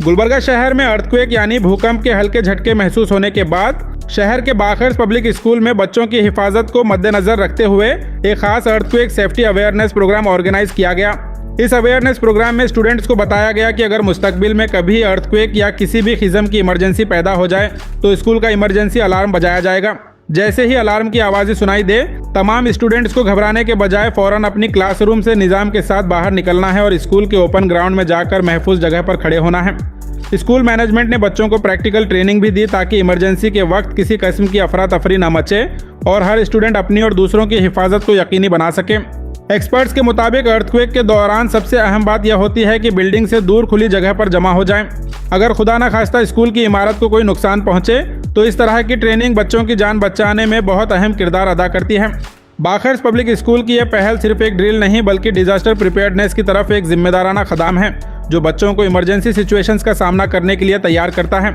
गुलबर्गा शहर में अर्थक्वेक यानी भूकंप के हल्के झटके महसूस होने के बाद शहर के बाखर्स पब्लिक स्कूल में बच्चों की हिफाजत को मद्देनजर रखते हुए एक खास earthquake safety awareness program organize किया गया। इस अवेयरनेस प्रोग्राम में स्टूडेंट्स को बताया गया कि अगर मुस्तकबिल में कभी अर्थक्वेक या किसी भी किस्म की इमरजेंसी पैदा हो जाए तो स्कूल का इमरजेंसी अलार्म बजाया जाएगा। जैसे ही अलार्म की आवाज़ें सुनाई दे, तमाम स्टूडेंट्स को घबराने के बजाय फौरन अपनी क्लासरूम से निज़ाम के साथ बाहर निकलना है और स्कूल के ओपन ग्राउंड में जाकर महफूज जगह पर खड़े होना है। स्कूल मैनेजमेंट ने बच्चों को प्रैक्टिकल ट्रेनिंग भी दी ताकि इमरजेंसी के वक्त किसी किस्म की अफरा तफरी न मचे और हर स्टूडेंट अपनी और दूसरों की हिफाजत को यकीनी बना सके। एक्सपर्ट्स के मुताबिक अर्थक्वेक के दौरान सबसे अहम बात यह होती है कि बिल्डिंग से दूर खुली जगह पर जमा हो जाएं। अगर खुदा न खास्ता स्कूल की इमारत को कोई नुकसान पहुंचे तो इस तरह की ट्रेनिंग बच्चों की जान बचाने में बहुत अहम किरदार अदा करती है। बाखर्स पब्लिक स्कूल की यह पहल सिर्फ एक ड्रिल नहीं बल्कि डिजास्टर प्रिपेयर्डनेस की तरफ एक जिम्मेदाराना कदम है जो बच्चों को इमरजेंसी सिचुएशंस का सामना करने के लिए तैयार करता है।